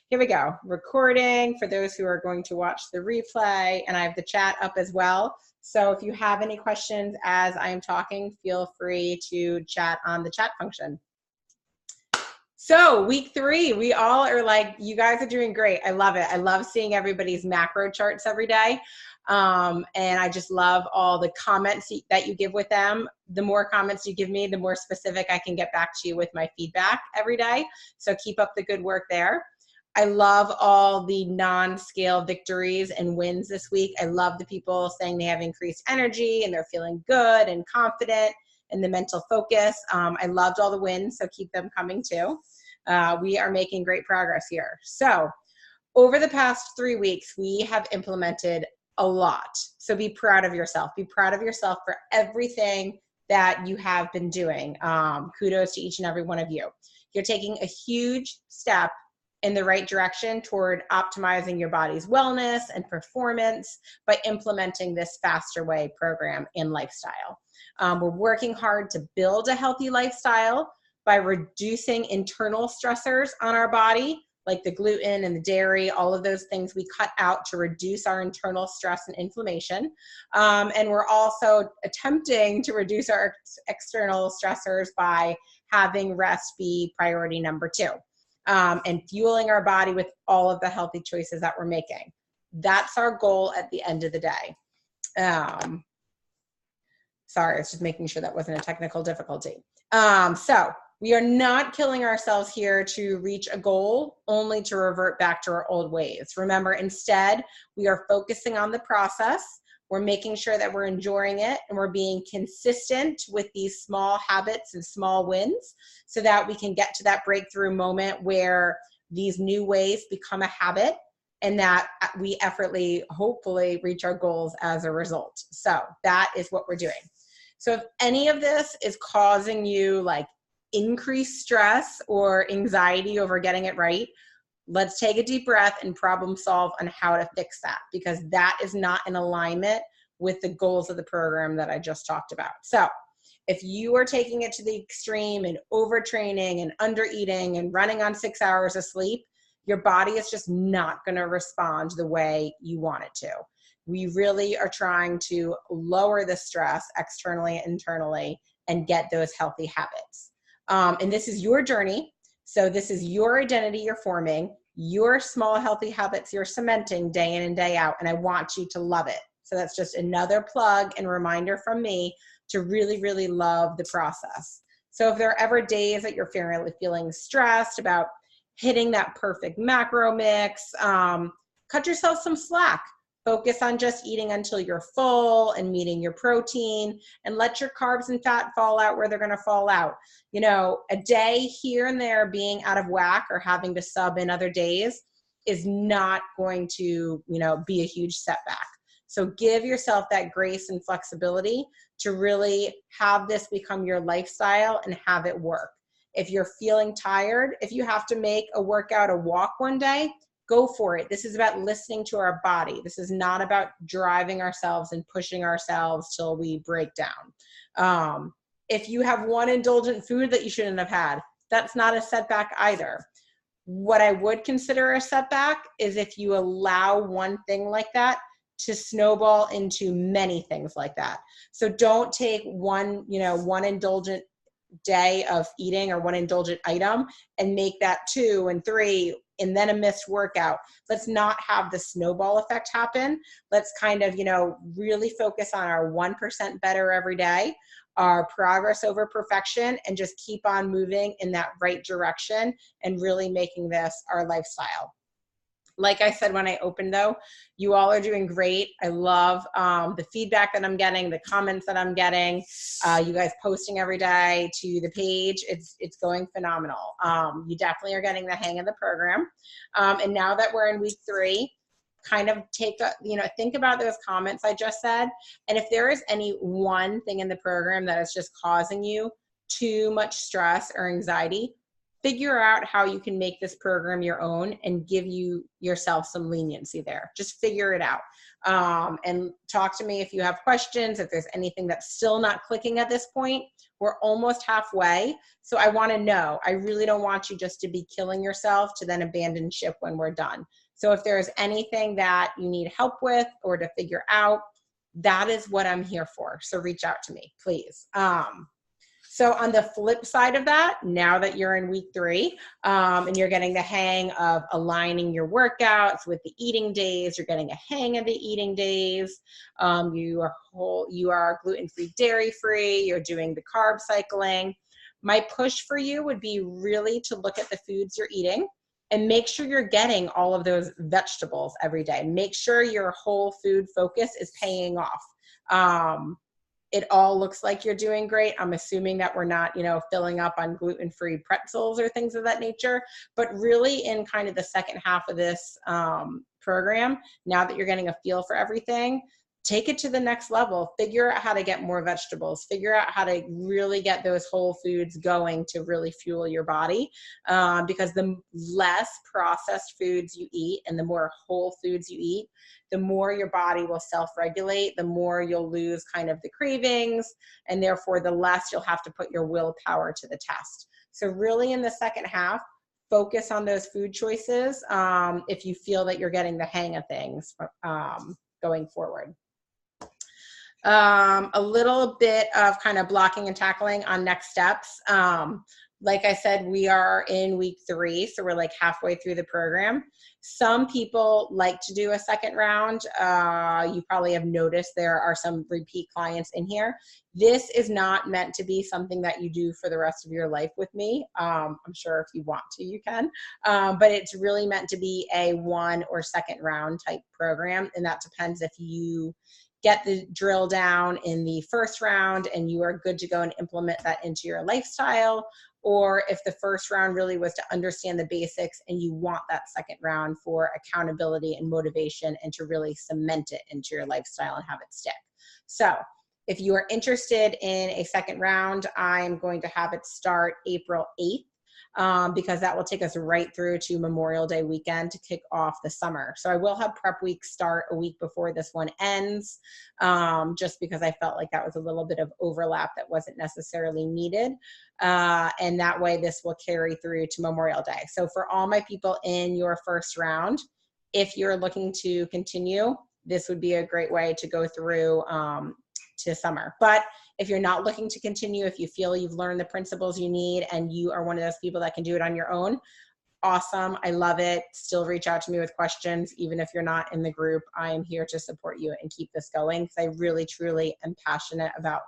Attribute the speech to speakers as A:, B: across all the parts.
A: here we go. Recording for those who are going to watch the replay, and I have the chat up as well. So if you have any questions as I am talking, feel free to chat on the chat function. So week 3, we all are like, you guys are doing great. I love it. I love seeing everybody's macro charts every day. And I just love all the comments that you give with them. The more comments you give me, the more specific I can get back to you with my feedback every day. So keep up the good work there. I love all the non-scale victories and wins this week. I love the people saying they have increased energy and they're feeling good and confident and the mental focus. I loved all the wins, so keep them coming too. We are making great progress here. So over the past 3 weeks, we have implemented a lot. So be proud of yourself. Be proud of yourself for everything that you have been doing. Kudos to each and every one of you. You're taking a huge step in the right direction toward optimizing your body's wellness and performance by implementing this Faster Way program and lifestyle. We're working hard to build a healthy lifestyle by reducing internal stressors on our body, like the gluten and the dairy, all of those things we cut out to reduce our internal stress and inflammation. And we're also attempting to reduce our external stressors by having rest be priority number 2. And fueling our body with all of the healthy choices that we're making. That's our goal at the end of the day. Sorry, I was just making sure that wasn't a technical difficulty. So we are not killing ourselves here to reach a goal only to revert back to our old ways. Remember, instead, we are focusing on the process. We're making sure that we're enjoying it and we're being consistent with these small habits and small wins so that we can get to that breakthrough moment where these new ways become a habit and that we effortlessly, hopefully, reach our goals as a result. So that is what we're doing. So if any of this is causing you like increased stress or anxiety over getting it right, let's take a deep breath and problem solve on how to fix that, because that is not in alignment with the goals of the program that I just talked about. So if you are taking it to the extreme and overtraining and undereating and running on 6 hours of sleep, your body is just not going to respond the way you want it to. We really are trying to lower the stress externally and internally and get those healthy habits. And this is your journey. So this is your identity you're forming, your small healthy habits you're cementing day in and day out, and I want you to love it. So that's just another plug and reminder from me to really, really love the process. So if there are ever days that you're feeling stressed about hitting that perfect macro mix, cut yourself some slack. Focus on just eating until you're full and meeting your protein, and let your carbs and fat fall out where they're going to fall out. You know, a day here and there being out of whack or having to sub in other days is not going to, be a huge setback. So give yourself that grace and flexibility to really have this become your lifestyle and have it work. If you're feeling tired, if you have to make a workout, a walk one day, go for it. This is about listening to our body. This is not about driving ourselves and pushing ourselves till we break down. If you have one indulgent food that you shouldn't have had, that's not a setback either. What I would consider a setback is if you allow one thing like that to snowball into many things like that. So don't take one indulgent day of eating or one indulgent item and make that 2 and 3 and then a missed workout. Let's not have the snowball effect happen. Let's kind of, really focus on our 1% better every day, our progress over perfection, and just keep on moving in that right direction and really making this our lifestyle. Like I said when I opened though, you all are doing great. I love the feedback that I'm getting, the comments that I'm getting, you guys posting every day to the page. It's going phenomenal. You definitely are getting the hang of the program. And now that we're in week 3, kind of think about those comments I just said. And if there is any one thing in the program that is just causing you too much stress or anxiety, figure out how you can make this program your own and give yourself some leniency there. Just figure it out. And talk to me if you have questions, if there's anything that's still not clicking at this point. We're almost halfway. So I want to know, I really don't want you just to be killing yourself to then abandon ship when we're done. So if there's anything that you need help with or to figure out, that is what I'm here for. So reach out to me, please. So on the flip side of that, now that you're in week 3 and you're getting the hang of aligning your workouts with the eating days, you're getting a hang of the eating days, you are gluten-free, dairy-free, you're doing the carb cycling. My push for you would be really to look at the foods you're eating and make sure you're getting all of those vegetables every day. Make sure your whole food focus is paying off. It all looks like you're doing great. I'm assuming that we're not, filling up on gluten-free pretzels or things of that nature, but really in kind of the second half of this program, now that you're getting a feel for everything, take it to the next level. Figure out how to get more vegetables. Figure out how to really get those whole foods going to really fuel your body. Because the less processed foods you eat and the more whole foods you eat, the more your body will self-regulate, the more you'll lose kind of the cravings, and therefore the less you'll have to put your willpower to the test. So really in the second half, focus on those food choices if you feel that you're getting the hang of things going forward. A little bit of kind of blocking and tackling on next steps. Like I said, we are in week 3, so we're like halfway through the program. Some people like to do a second round. You probably have noticed there are some repeat clients in here. This is not meant to be something that you do for the rest of your life with me. I'm sure if you want to, you can. But it's really meant to be a 1 or second round type program, and that depends if you get the drill down in the first round and you are good to go and implement that into your lifestyle, or if the first round really was to understand the basics and you want that second round for accountability and motivation and to really cement it into your lifestyle and have it stick. So if you are interested in a second round, I'm going to have it start April 8th. Because that will take us right through to Memorial Day weekend to kick off the summer. So I will have prep week start a week before this one ends, just because I felt like that was a little bit of overlap that wasn't necessarily needed. And that way this will carry through to Memorial Day. So for all my people in your first round, if you're looking to continue, this would be a great way to go through to summer. But if you're not looking to continue, if you feel you've learned the principles you need and you are one of those people that can do it on your own, awesome. I love it. Still reach out to me with questions. Even if you're not in the group, I am here to support you and keep this going because I really, truly am passionate about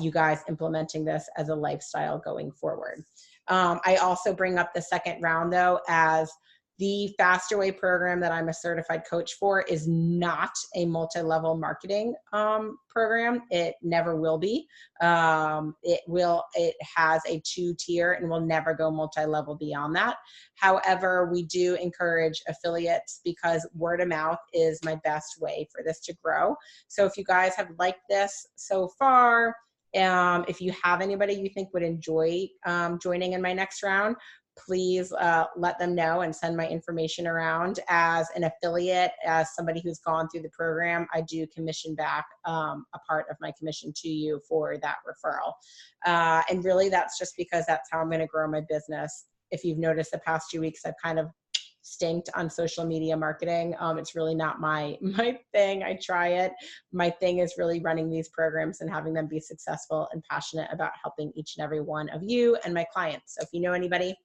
A: you guys implementing this as a lifestyle going forward. I also bring up the second round though as the Faster Way program that I'm a certified coach for is not a multi-level marketing program. It never will be. It has a 2-tier and will never go multi-level beyond that. However, we do encourage affiliates because word of mouth is my best way for this to grow. So if you guys have liked this so far, if you have anybody you think would enjoy joining in my next round, please let them know and send my information around. As an affiliate, as somebody who's gone through the program, I do commission back a part of my commission to you for that referral. And really that's just because that's how I'm going to grow my business. If you've noticed the past 2 weeks, I've kind of stinked on social media marketing. It's really not my thing. I try it. My thing is really running these programs and having them be successful and passionate about helping each and every one of you and my clients. So if you know anybody,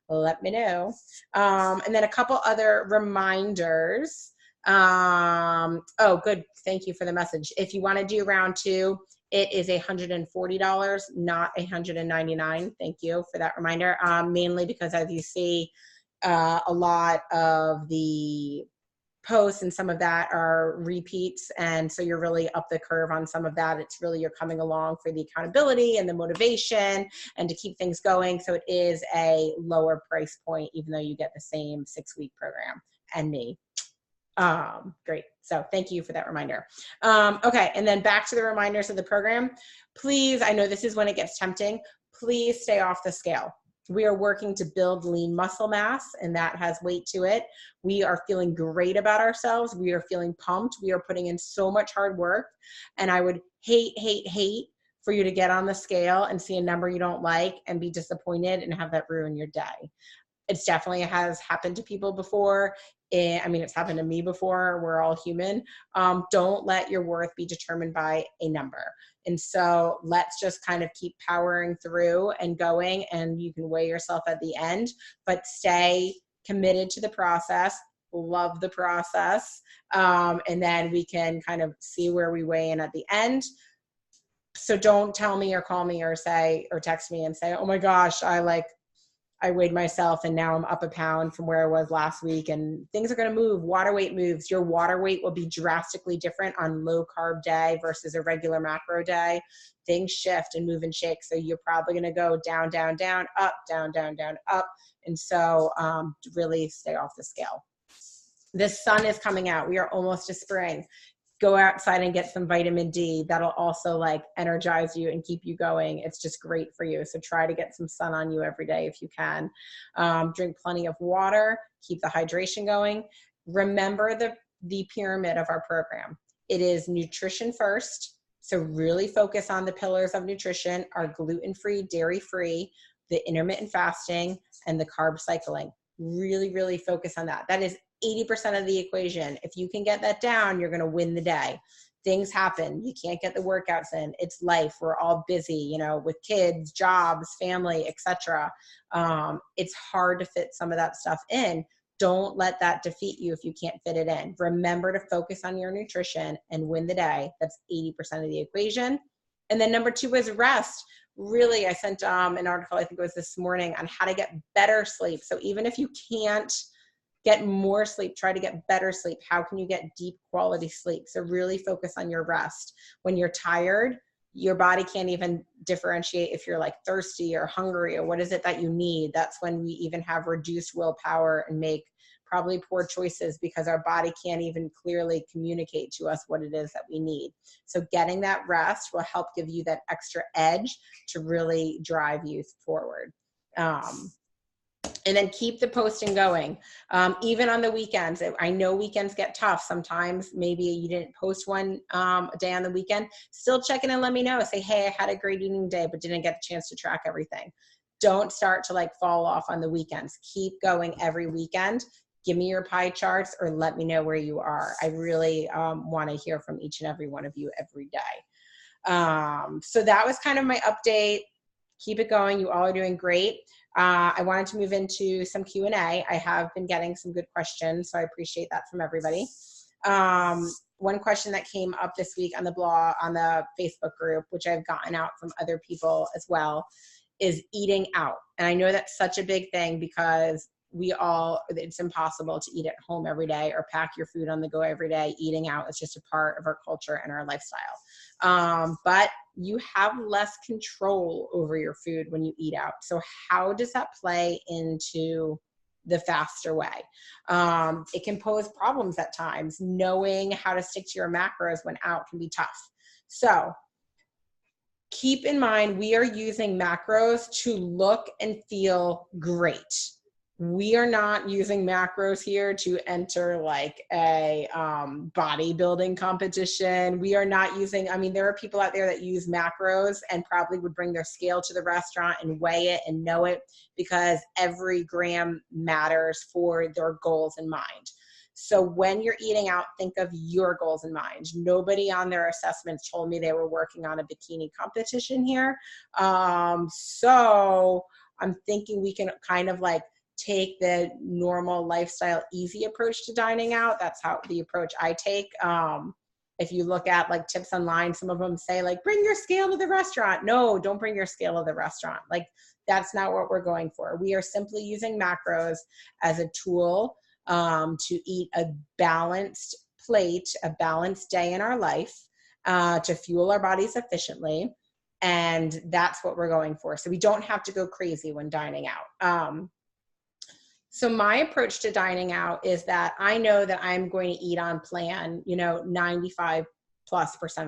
A: let me know. And then a couple other reminders. Oh, good. Thank you for the message. If you want to do round 2, it is $140, not $199. Thank you for that reminder. Mainly because as you see, a lot of the posts and some of that are repeats, and so you're really up the curve on some of that. It's really you're coming along for the accountability and the motivation and to keep things going. So it is a lower price point, even though you get the same 6-week program and me. Great. So thank you for that reminder. Okay, and then back to the reminders of the program. Please, I know this is when it gets tempting, please stay off the scale. We are working to build lean muscle mass, and that has weight to it. We are feeling great about ourselves. We are feeling pumped. We are putting in so much hard work, and I would hate for you to get on the scale and see a number you don't like and be disappointed and have that ruin your day. It's definitely has happened to people before. I mean, it's happened to me before. We're all human. Don't let your worth be determined by a number. And so let's just kind of keep powering through and going, and you can weigh yourself at the end, but stay committed to the process, love the process. And then we can kind of see where we weigh in at the end. So don't tell me or call me or say, or text me and say, oh my gosh, I weighed myself and now I'm up a pound from where I was last week, and things are going to move. Water weight moves. Your water weight will be drastically different on low carb day versus a regular macro day. Things shift and move and shake. So you're probably going to go down, down, down, up, down, down, down, up. And so really stay off the scale. The sun is coming out. We are almost to spring. Go outside and get some vitamin D. That'll also like energize you and keep you going. It's just great for you. So try to get some sun on you every day if you can. Drink plenty of water, keep the hydration going. Remember the pyramid of our program. It is nutrition first. So really focus on the pillars of nutrition, our gluten-free, dairy-free, the intermittent fasting, and the carb cycling. Really, really focus on that. That is 80% of the equation. If you can get that down, you're going to win the day. Things happen. You can't get the workouts in. It's life. We're all busy, you know, with kids, jobs, family, etc. It's hard to fit some of that stuff in. Don't let that defeat you if you can't fit it in. Remember to focus on your nutrition and win the day. That's 80% of the equation. And then number 2 is rest. Really, I sent an article, I think it was this morning, on how to get better sleep. So even if you can't get more sleep, try to get better sleep. How can you get deep quality sleep? So really focus on your rest. When you're tired, your body can't even differentiate if you're like thirsty or hungry or what is it that you need. That's when we even have reduced willpower and make probably poor choices because our body can't even clearly communicate to us what it is that we need. So getting that rest will help give you that extra edge to really drive you forward. And then keep the posting going. Even on the weekends. I know weekends get tough. Sometimes maybe you didn't post one a day on the weekend. Still check in and let me know. Say, hey, I had a great eating day, but didn't get a chance to track everything. Don't start to like fall off on the weekends. Keep going every weekend. Give me your pie charts or let me know where you are. I really want to hear from each and every one of you every day. So that was kind of my update. Keep it going. You all are doing great. I wanted to move into some Q&A. I have been getting some good questions, so I appreciate that from everybody. One question that came up this week on the blog, on the Facebook group, which I've gotten out from other people as well, is eating out. And I know that's such a big thing because it's impossible to eat at home every day or pack your food on the go every day. Eating out is just a part of our culture and our lifestyle. But you have less control over your food when you eat out. So how does that play into the faster way? It can pose problems at times. Knowing how to stick to your macros when out can be tough. So keep in mind, we are using macros to look and feel great. We are not using macros here to enter like a bodybuilding competition. We are not using, I mean, there are people out there that use macros and probably would bring their scale to the restaurant and weigh it and know it because every gram matters for their goals in mind. So when you're eating out, think of your goals in mind. Nobody on their assessments told me they were working on a bikini competition here. So I'm thinking we can kind of like take the normal lifestyle easy approach to dining out. That's how the approach I take. If you look at like tips online, some of them say like, bring your scale to the restaurant. No, don't bring your scale to the restaurant. Like that's not what we're going for. We are simply using macros as a tool to eat a balanced plate, a balanced day in our life, to fuel our bodies efficiently. And that's what we're going for. So we don't have to go crazy when dining out. So my approach to dining out is that I know that I'm going to eat on plan, 95+%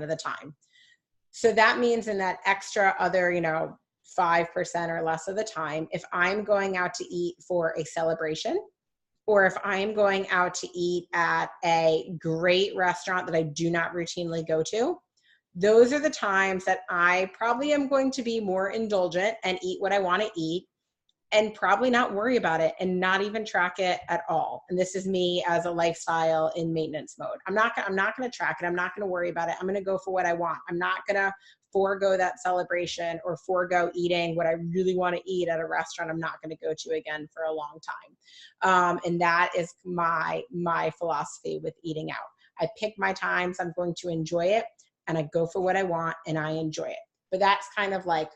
A: of the time. So that means in that extra other, 5% or less of the time, if I'm going out to eat for a celebration, or if I'm going out to eat at a great restaurant that I do not routinely go to, those are the times that I probably am going to be more indulgent and eat what I want to eat, and probably not worry about it and not even track it at all. And this is me as a lifestyle in maintenance mode. I'm not going to track it. I'm not going to worry about it. I'm going to go for what I want. I'm not going to forego that celebration or forego eating what I really want to eat at a restaurant I'm not going to go to again for a long time. And that is my philosophy with eating out. I pick my times. I'm going to enjoy it, and I go for what I want and I enjoy it. But that's kind of like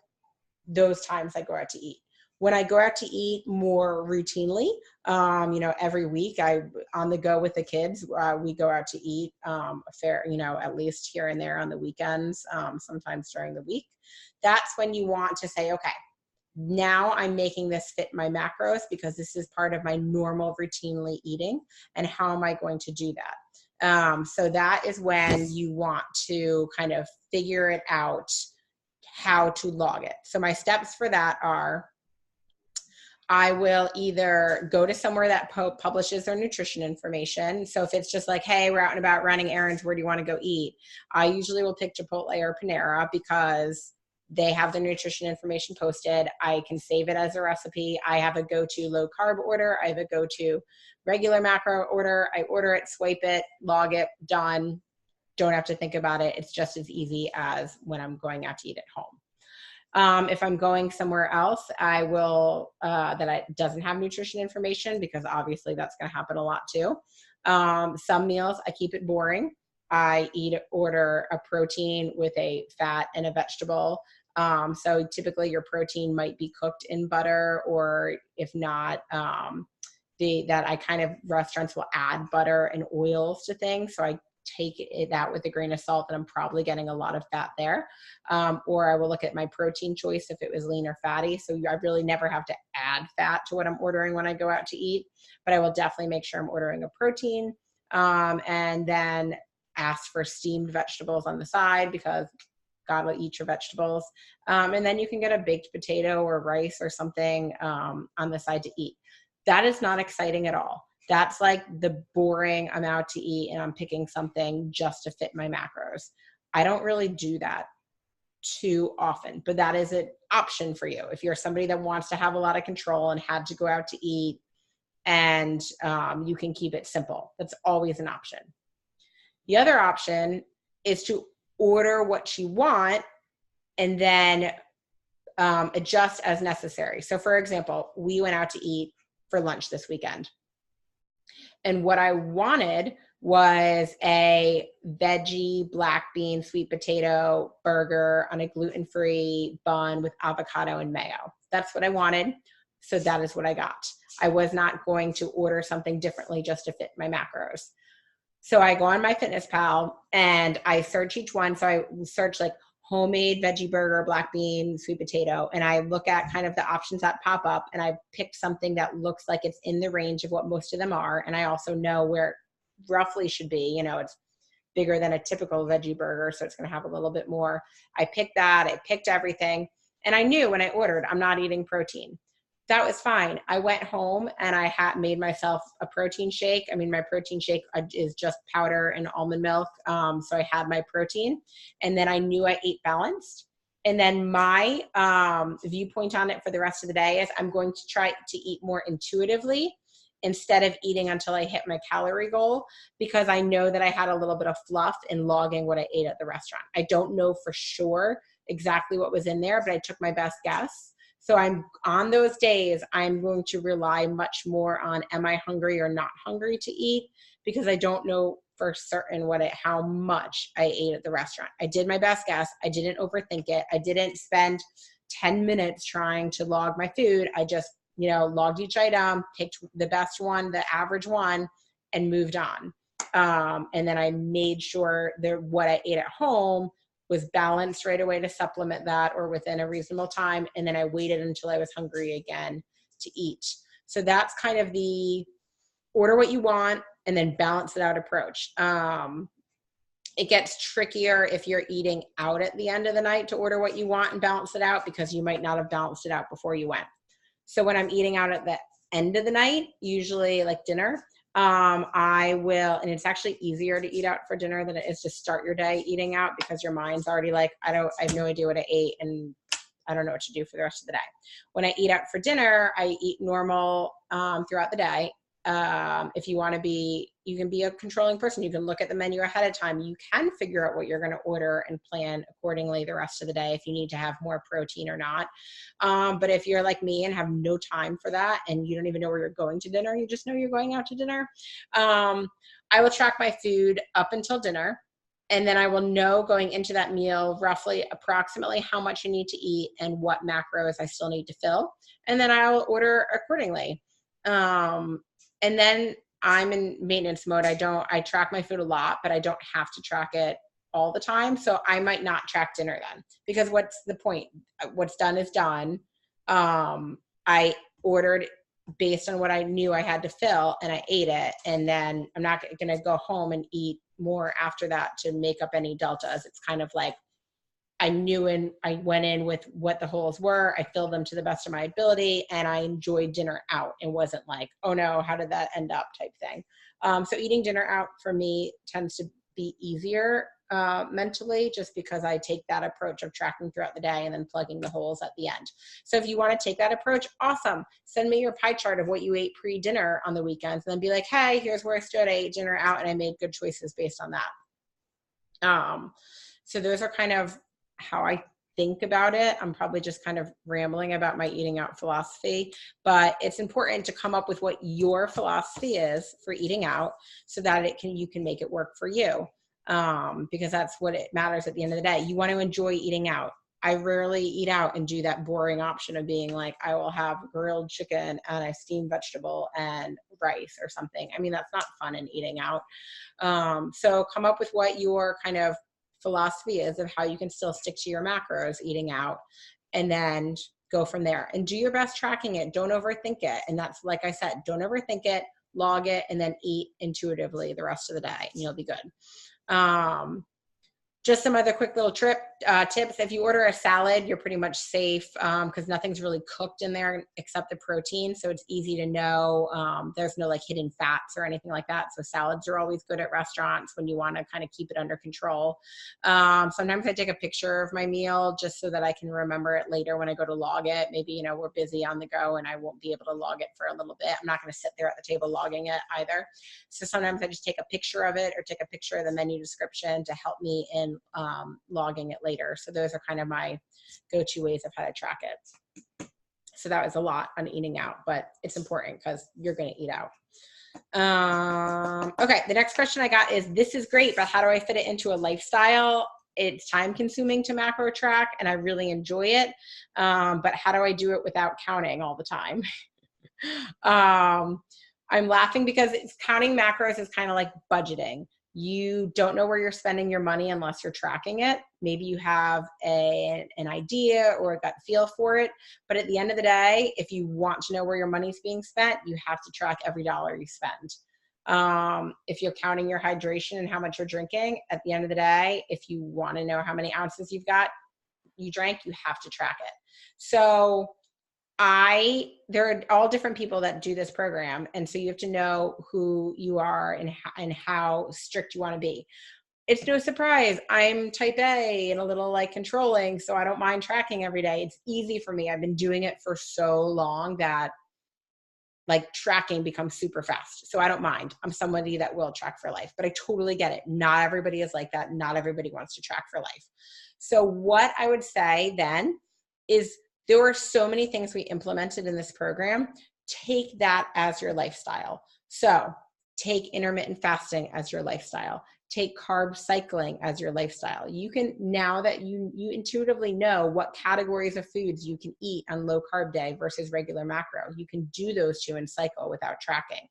A: those times I go out to eat. When I go out to eat more routinely, every week on the go with the kids, we go out to eat a fair, at least here and there on the weekends, sometimes during the week. That's when you want to say, okay, now I'm making this fit my macros because this is part of my normal routinely eating. And how am I going to do that? So that is when you want to kind of figure it out how to log it. So my steps for that are, I will either go to somewhere that publishes their nutrition information. So if it's just like, hey, we're out and about running errands, where do you want to go eat? I usually will pick Chipotle or Panera because they have the nutrition information posted. I can save it as a recipe. I have a go-to low carb order. I have a go-to regular macro order. I order it, swipe it, log it, done. Don't have to think about it. It's just as easy as when I'm going out to eat at home. If I'm going somewhere else, I will, that doesn't have nutrition information, because obviously that's going to happen a lot too. Some meals, I keep it boring. I order a protein with a fat and a vegetable. So typically your protein might be cooked in butter, or if not, restaurants will add butter and oils to things. So I take it out with a grain of salt that I'm probably getting a lot of fat there. Or I will look at my protein choice if it was lean or fatty. So I really never have to add fat to what I'm ordering when I go out to eat, but I will definitely make sure I'm ordering a protein, and then ask for steamed vegetables on the side, because God will eat your vegetables. And then you can get a baked potato or rice or something on the side to eat. That is not exciting at all. That's like the boring, I'm out to eat and I'm picking something just to fit my macros. I don't really do that too often, but that is an option for you. If you're somebody that wants to have a lot of control and had to go out to eat, and you can keep it simple, that's always an option. The other option is to order what you want and then adjust as necessary. So for example, we went out to eat for lunch this weekend. And what I wanted was a veggie, black bean, sweet potato burger on a gluten-free bun with avocado and mayo. That's what I wanted. So that is what I got. I was not going to order something differently just to fit my macros. So I go on MyFitnessPal and I search each one. So I search like homemade veggie burger, black bean, sweet potato, and I look at kind of the options that pop up, and I picked something that looks like it's in the range of what most of them are. And I also know where it roughly should be. It's bigger than a typical veggie burger, so it's going to have a little bit more. I picked that. I picked everything. And I knew when I ordered, I'm not eating protein. That was fine. I went home and I made myself a protein shake. I mean, my protein shake is just powder and almond milk. So I had my protein, and then I knew I ate balanced. And then my viewpoint on it for the rest of the day is I'm going to try to eat more intuitively instead of eating until I hit my calorie goal, because I know that I had a little bit of fluff in logging what I ate at the restaurant. I don't know for sure exactly what was in there, but I took my best guess. So on those days, I'm going to rely much more on, am I hungry or not hungry to eat? Because I don't know for certain how much I ate at the restaurant. I did my best guess. I didn't overthink it. I didn't spend 10 minutes trying to log my food. I just, logged each item, picked the best one, the average one, and moved on. And then I made sure that what I ate at home was balanced right away to supplement that, or within a reasonable time. And then I waited until I was hungry again to eat. So that's kind of the order what you want and then balance it out approach. It gets trickier if you're eating out at the end of the night to order what you want and balance it out, because you might not have balanced it out before you went. So when I'm eating out at the end of the night, usually like dinner, I will, and it's actually easier to eat out for dinner than it is to start your day eating out, because your mind's already like, I have no idea what I ate, and I don't know what to do for the rest of the day. When I eat out for dinner, I eat normal throughout the day. If you want to be, you can be a controlling person. You can look at the menu ahead of time. You can figure out what you're going to order and plan accordingly the rest of the day if you need to have more protein or not. But if you're like me and have no time for that, and you don't even know where you're going to dinner, you just know you're going out to dinner, I will track my food up until dinner. And then I will know going into that meal roughly approximately how much I need to eat and what macros I still need to fill. And then I will order accordingly. And then I'm in maintenance mode. I track my food a lot, but I don't have to track it all the time. So I might not track dinner then, because what's the point? What's done is done. I ordered based on what I knew I had to fill, and I ate it. And then I'm not going to go home and eat more after that to make up any deltas. It's kind of like, I knew, and I went in with what the holes were. I filled them to the best of my ability, and I enjoyed dinner out. It wasn't like, oh no, how did that end up type thing. So eating dinner out for me tends to be easier mentally, just because I take that approach of tracking throughout the day and then plugging the holes at the end. So if you want to take that approach, awesome. Send me your pie chart of what you ate pre-dinner on the weekends, and then be like, hey, here's where I stood. I ate dinner out and I made good choices based on that. So those are kind of how I think about it. I'm probably just kind of rambling about my eating out philosophy, but it's important to come up with what your philosophy is for eating out, so that you can make it work for you. Because that's what it matters at the end of the day. You want to enjoy eating out. I rarely eat out and do that boring option of being like, I will have grilled chicken and a steamed vegetable and rice or something. I mean, that's not fun in eating out. So come up with what your kind of philosophy is of how you can still stick to your macros eating out, and then go from there and do your best tracking it. Don't overthink it. And that's, like I said, don't overthink it, log it, and then eat intuitively the rest of the day, and you'll be good. Just some other quick little tips. If you order a salad, you're pretty much safe, because nothing's really cooked in there except the protein. So it's easy to know. There's no like hidden fats or anything like that. So salads are always good at restaurants when you want to kind of keep it under control. Sometimes I take a picture of my meal just so that I can remember it later when I go to log it. Maybe, we're busy on the go and I won't be able to log it for a little bit. I'm not going to sit there at the table logging it either. So sometimes I just take a picture of it, or take a picture of the menu description to help me in logging it later. So those are kind of my go-to ways of how to track it. So that was a lot on eating out, but it's important because you're going to eat out. Okay, the next question I got is, this is great, but how do I fit it into a lifestyle? It's time consuming to macro track and I really enjoy it. But how do I do it without counting all the time? I'm laughing because counting macros is kind of like budgeting. You don't know where you're spending your money unless you're tracking it. Maybe you have an idea or a gut feel for it. But at the end of the day, if you want to know where your money's being spent, you have to track every dollar you spend. If you're counting your hydration and how much you're drinking, at the end of the day, if you want to know how many ounces you drank, you have to track it. So there are all different people that do this program. And so you have to know who you are and how strict you want to be. It's no surprise. I'm type A and a little like controlling, so I don't mind tracking every day. It's easy for me. I've been doing it for so long that like tracking becomes super fast. So I don't mind. I'm somebody that will track for life, but I totally get it. Not everybody is like that. Not everybody wants to track for life. So what I would say then is, there were so many things we implemented in this program. Take that as your lifestyle. So take intermittent fasting as your lifestyle. Take carb cycling as your lifestyle. You can, now that you intuitively know what categories of foods you can eat on low carb day versus regular macro, you can do those two and cycle without tracking.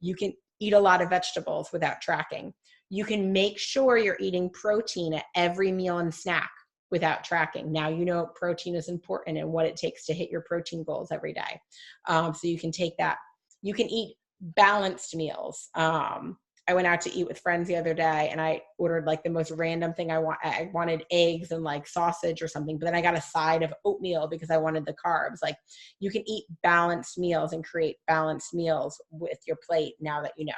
A: You can eat a lot of vegetables without tracking. You can make sure you're eating protein at every meal and snack without tracking. Now you know protein is important and what it takes to hit your protein goals every day. So you can take that. You can eat balanced meals. I went out to eat with friends the other day and I ordered like the most random thing I wanted eggs and like sausage or something, but then I got a side of oatmeal because I wanted the carbs. Like you can eat balanced meals and create balanced meals with your plate now that you know.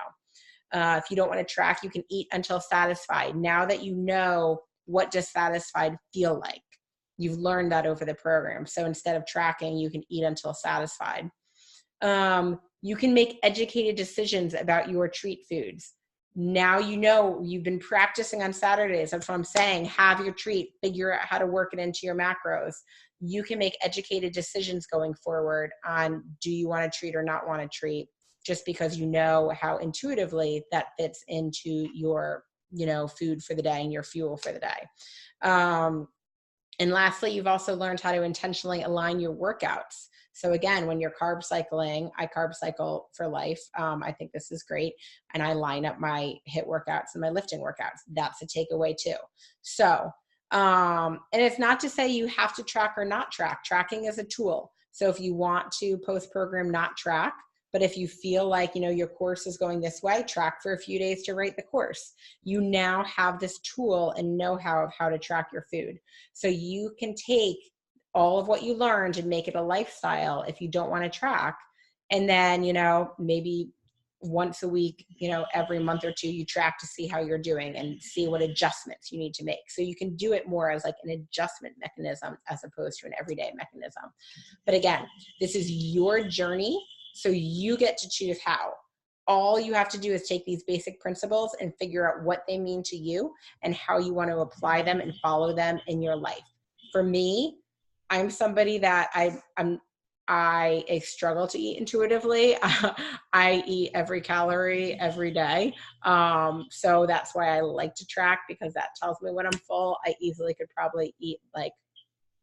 A: If you don't want to track, you can eat until satisfied. Now that you know what does satisfied feel like, you've learned that over the program. So instead of tracking, you can eat until satisfied. You can make educated decisions about your treat foods. Now you know, you've been practicing on Saturdays. That's what I'm saying. Have your treat, figure out how to work it into your macros. You can make educated decisions going forward on, do you want to treat or not want to treat, just because you know how intuitively that fits into your, food for the day and your fuel for the day. And lastly, you've also learned how to intentionally align your workouts. So again, when you're carb cycling, I carb cycle for life. I think this is great. And I line up my HIIT workouts and my lifting workouts. That's a takeaway too. So, and it's not to say you have to track or not track. Tracking is a tool. So if you want to post-program not track, but if you feel like, your course is going this way, track for a few days to rate the course. You now have this tool and know-how of how to track your food. So you can take all of what you learned and make it a lifestyle if you don't want to track. And then, maybe once a week, every month or two, you track to see how you're doing and see what adjustments you need to make. So you can do it more as like an adjustment mechanism as opposed to an everyday mechanism. But again, this is your journey. So you get to choose how. All you have to do is take these basic principles and figure out what they mean to you and how you want to apply them and follow them in your life. For me, I'm somebody that I struggle to eat intuitively. I eat every calorie every day. So that's why I like to track, because that tells me when I'm full. I easily could probably eat like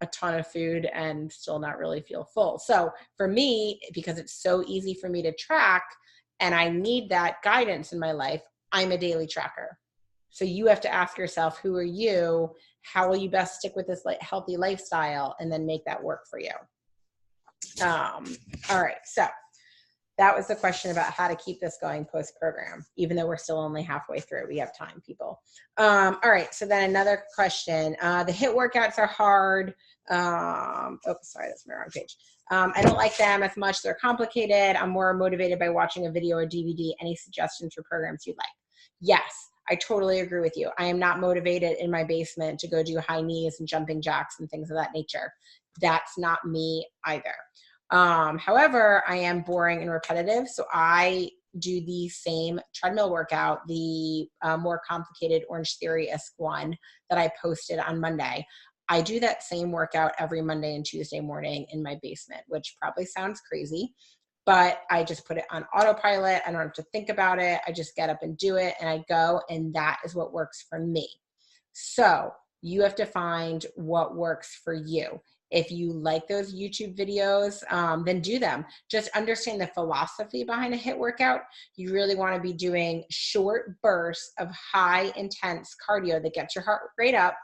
A: a ton of food and still not really feel full. So for me, because it's so easy for me to track and I need that guidance in my life, I'm a daily tracker. So you have to ask yourself, who are you? How will you best stick with this healthy lifestyle and then make that work for you? All right. So that was the question about how to keep this going post-program, even though we're still only halfway through. We have time, people. All right. So then another question. The HIIT workouts are hard. Sorry, that's my wrong page. I don't like them as much. They're complicated. I'm more motivated by watching a video or DVD. Any suggestions for programs you'd like? Yes, I totally agree with you. I am not motivated in my basement to go do high knees and jumping jacks and things of that nature. That's not me either. However, I am boring and repetitive. So I do the same treadmill workout, the more complicated Orange Theory-esque one that I posted on Monday. I do that same workout every Monday and Tuesday morning in my basement, which probably sounds crazy, but I just put it on autopilot. I don't have to think about it. I just get up and do it and I go, and that is what works for me. So you have to find what works for you. If you like those YouTube videos, then do them. Just understand the philosophy behind a HIIT workout. You really want to be doing short bursts of high intense cardio that gets your heart rate up,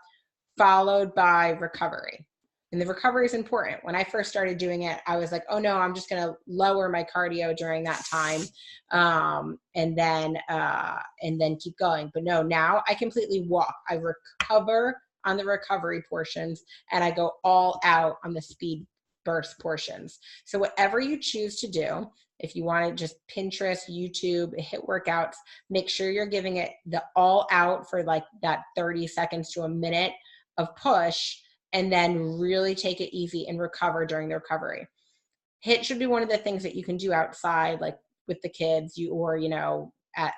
A: followed by recovery. And the recovery is important. When I first started doing it, I was like, oh no, I'm just going to lower my cardio during that time. And then keep going. But no, now I completely walk. I recover on the recovery portions and I go all out on the speed burst portions. So whatever you choose to do, if you want to just Pinterest, YouTube, HIIT workouts, make sure you're giving it the all out for like that 30 seconds to a minute of push, and then really take it easy and recover during the recovery. HIIT should be one of the things that you can do outside, like with the kids,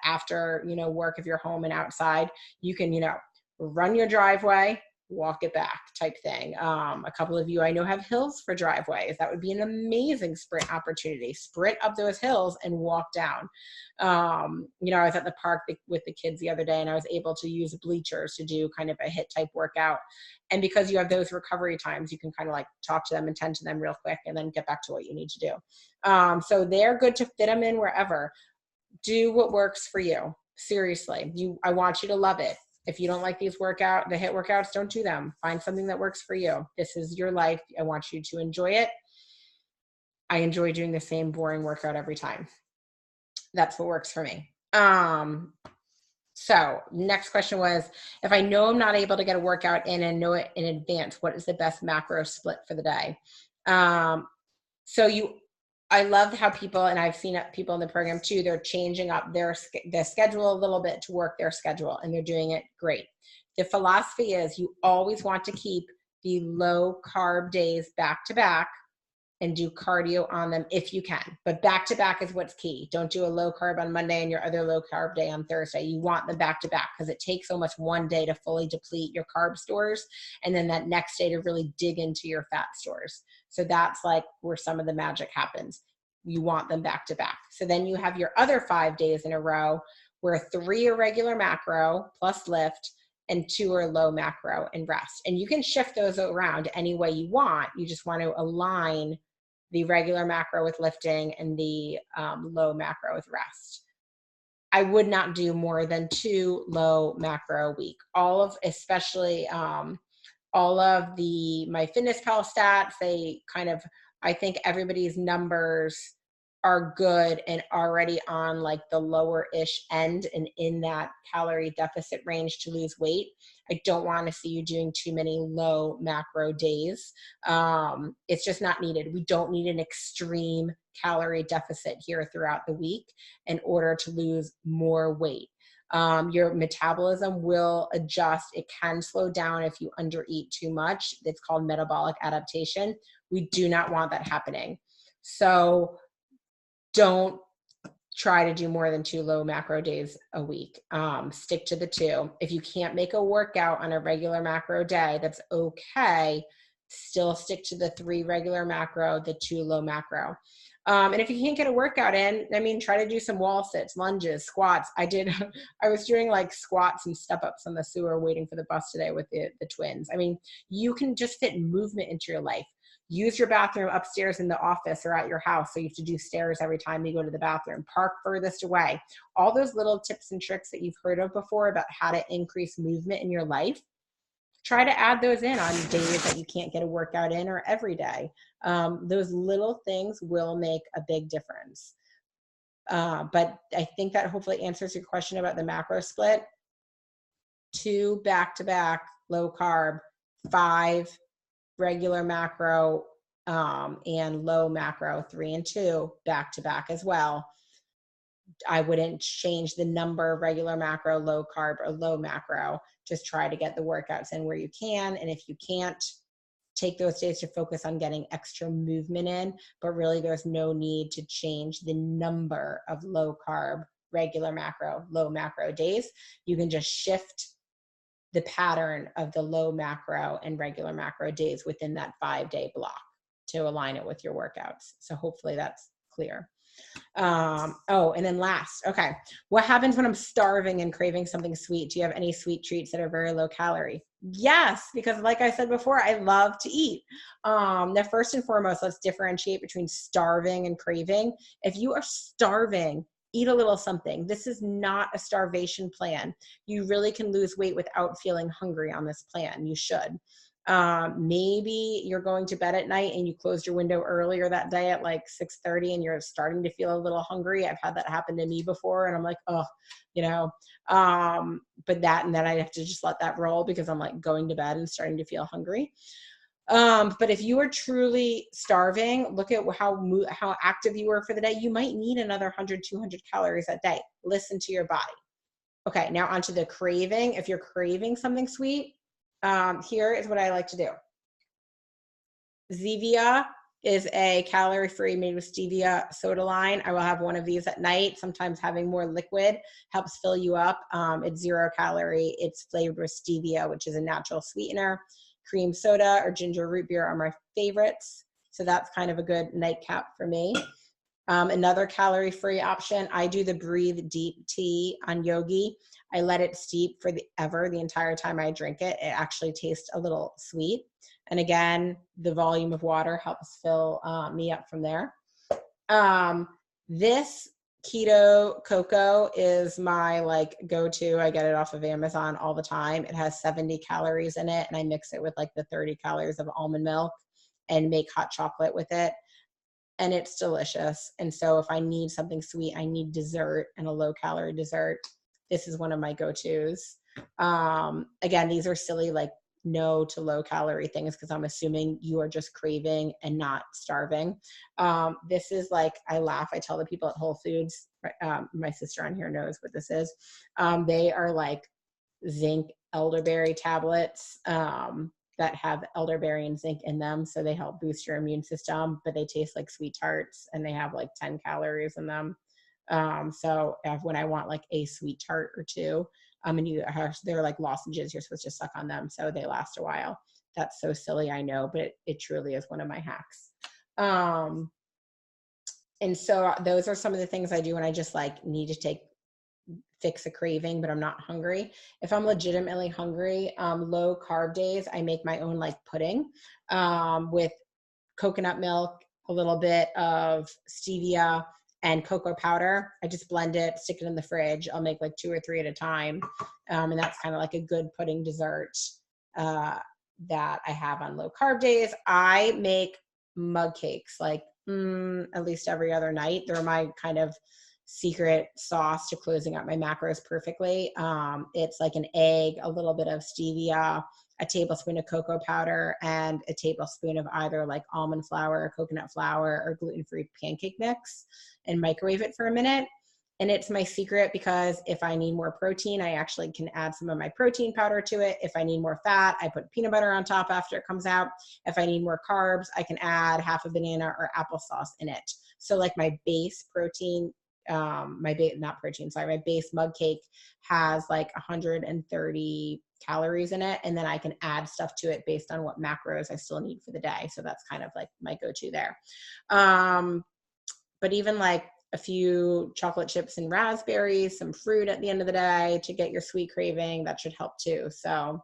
A: after, work, if you're home and outside, you can, run your driveway, walk it back type thing. A couple of you I know have hills for driveways. That would be an amazing sprint opportunity. Sprint up those hills and walk down. I was at the park with the kids the other day and I was able to use bleachers to do kind of a HIIT type workout. And because you have those recovery times, you can kind of like talk to them and tend to them real quick and then get back to what you need to do. So they're good to fit them in wherever. Do what works for you. Seriously, I want you to love it. If you don't like the HIIT workouts, don't do them. Find something that works for you. This is your life. I want you to enjoy it. I enjoy doing the same boring workout every time. That's what works for me. So next question was, if I know I'm not able to get a workout in and know it in advance, what is the best macro split for the day? I love how people, and I've seen people in the program too, they're changing up their schedule a little bit to work their schedule, and they're doing it great. The philosophy is you always want to keep the low carb days back to back and do cardio on them if you can. But back to back is what's key. Don't do a low carb on Monday and your other low carb day on Thursday. You want them back to back because it takes almost one day to fully deplete your carb stores and then that next day to really dig into your fat stores. So that's like where some of the magic happens. You want them back to back. So then you have your other 5 days in a row where 3 are regular macro plus lift and 2 are low macro and rest. And you can shift those around any way you want. You just want to align the regular macro with lifting and the low macro with rest. I would not do more than 2 low macro a week. Especially all of my MyFitnessPal stats, I think everybody's numbers are good and already on like the lower-ish end and in that calorie deficit range to lose weight. I don't want to see you doing too many low macro days. It's just not needed. We don't need an extreme calorie deficit here throughout the week in order to lose more weight. Your metabolism will adjust. It can slow down if you undereat too much. It's called metabolic adaptation. We do not want that happening. So don't try to do more than 2 low macro days a week. Stick to the 2. If you can't make a workout on a regular macro day, that's okay. Still stick to the 3 regular macro, the 2 low macro. And if you can't get a workout in, try to do some wall sits, lunges, squats. I was doing like squats and step ups on the sewer waiting for the bus today with the twins. You can just fit movement into your life. Use your bathroom upstairs in the office or at your house, so you have to do stairs every time you go to the bathroom. Park furthest away. All those little tips and tricks that you've heard of before about how to increase movement in your life, try to add those in on days that you can't get a workout in or every day. Those little things will make a big difference. But I think that hopefully answers your question about the macro split. 2 back-to-back low carb, 5 regular macro, and low macro, 3 and 2 back to back as well. I wouldn't change the number of regular macro, low carb, or low macro. Just try to get the workouts in where you can. And if you can't, take those days to focus on getting extra movement in. But really, there's no need to change the number of low carb, regular macro, low macro days. You can just shift the pattern of the low macro and regular macro days within that 5-day block to align it with your workouts. So hopefully that's clear. And then last, okay. What happens when I'm starving and craving something sweet? Do you have any sweet treats that are very low calorie? Yes, because like I said before, I love to eat. Now first and foremost, let's differentiate between starving and craving. If you are starving, eat a little something. This is not a starvation plan. You really can lose weight without feeling hungry on this plan. You should. Maybe you're going to bed at night and you closed your window earlier that day at like 6:30 and you're starting to feel a little hungry. I've had that happen to me before and I'm like, but then I have to just let that roll because I'm like going to bed and starting to feel hungry. But if you are truly starving, look at how active you were for the day. You might need another 100, 200 calories a day. Listen to your body. Okay, now onto the craving. If you're craving something sweet, here is what I like to do. Zevia is a calorie-free made with stevia soda line. I will have one of these at night. Sometimes having more liquid helps fill you up. It's 0 calorie. It's flavored with stevia, which is a natural sweetener. Cream soda or ginger root beer are my favorites. So that's kind of a good nightcap for me. Another calorie-free option, I do the Breathe Deep tea on Yogi. I let it steep for the entire time I drink it. It actually tastes a little sweet. And again, the volume of water helps fill me up from there. This keto cocoa is my go-to. I get it off of Amazon all the time. It has 70 calories in it, and I mix it with the 30 calories of almond milk and make hot chocolate with it. and it's delicious. And so if I need something sweet, I need dessert and a low calorie dessert, this is one of my go-tos. Again, these are silly, like no to low calorie things, because I'm assuming you are just craving and not starving. This is like, I laugh, I tell the people at Whole Foods, my sister on here knows what this is. They are like zinc elderberry tablets that have elderberry and zinc in them. So they help boost your immune system, but they taste like sweet tarts and they have like 10 calories in them. So when I want like a sweet tart or two, and they're like lozenges, you're supposed to suck on them, so they last a while. That's so silly, I know, but it truly is one of my hacks. And so those are some of the things I do when I just like need to fix a craving, but I'm not hungry. If I'm legitimately hungry, low carb days, I make my own like pudding with coconut milk, a little bit of stevia, and cocoa powder. I just blend it, stick it in the fridge. I'll make like 2 or 3 at a time. And that's kind of like a good pudding dessert that I have on low carb days. I make mug cakes like at least every other night. They're my kind of secret sauce to closing out my macros perfectly. It's like an egg, a little bit of stevia, a tablespoon of cocoa powder, and a tablespoon of either like almond flour, coconut flour, or gluten-free pancake mix, and microwave it for a minute. And it's my secret because if I need more protein, I actually can add some of my protein powder to it. If I need more fat, I put peanut butter on top after it comes out. If I need more carbs, I can add half a banana or applesauce in it. So like my base protein, my base mug cake has like 130 calories in it, and then I can add stuff to it based on what macros I still need for the day. So that's kind of like my go-to there. But even like a few chocolate chips and raspberries, some fruit at the end of the day to get your sweet craving, that should help too. So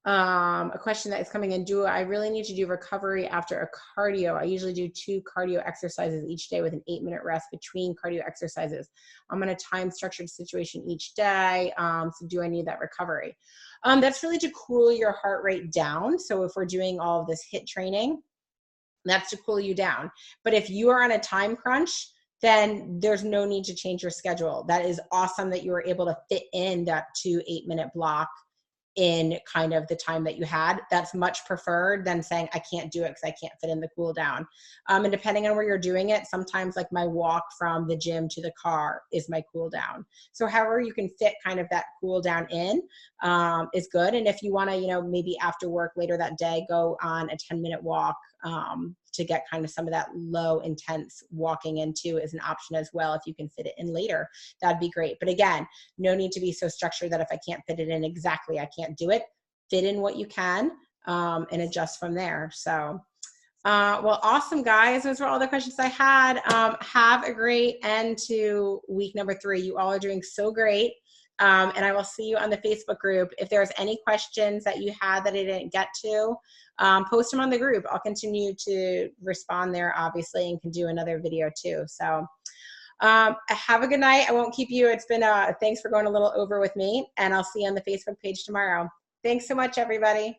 A: a question that is coming in: do I really need to do recovery after a cardio? I usually do 2 cardio exercises each day with an 8-minute rest between cardio exercises. I'm in a time structured situation each day. So do I need that recovery? That's really to cool your heart rate down. So if we're doing all of this HIIT training, that's to cool you down. But if you are on a time crunch, then there's no need to change your schedule. That is awesome that you were able to fit in that 2 8-minute block in kind of the time that you had. That's much preferred than saying I can't do it because I can't fit in the cool down. And depending on where you're doing it, sometimes like my walk from the gym to the car is my cool down. So however you can fit kind of that cool down in is good. And if you want to, maybe after work later that day, go on a 10-minute walk to get kind of some of that low intense walking into is an option as well. If you can fit it in later, that'd be great. But again, no need to be so structured that if I can't fit it in exactly, I can't do it. Fit in what you can and adjust from there. So, well, awesome, guys. Those were all the questions I had. Have a great end to week number 3. You all are doing so great. And I will see you on the Facebook group. If there's any questions that you had that I didn't get to, post them on the group. I'll continue to respond there, obviously, and can do another video too. So have a good night. I won't keep you. It's been thanks for going a little over with me, and I'll see you on the Facebook page tomorrow. Thanks so much, everybody.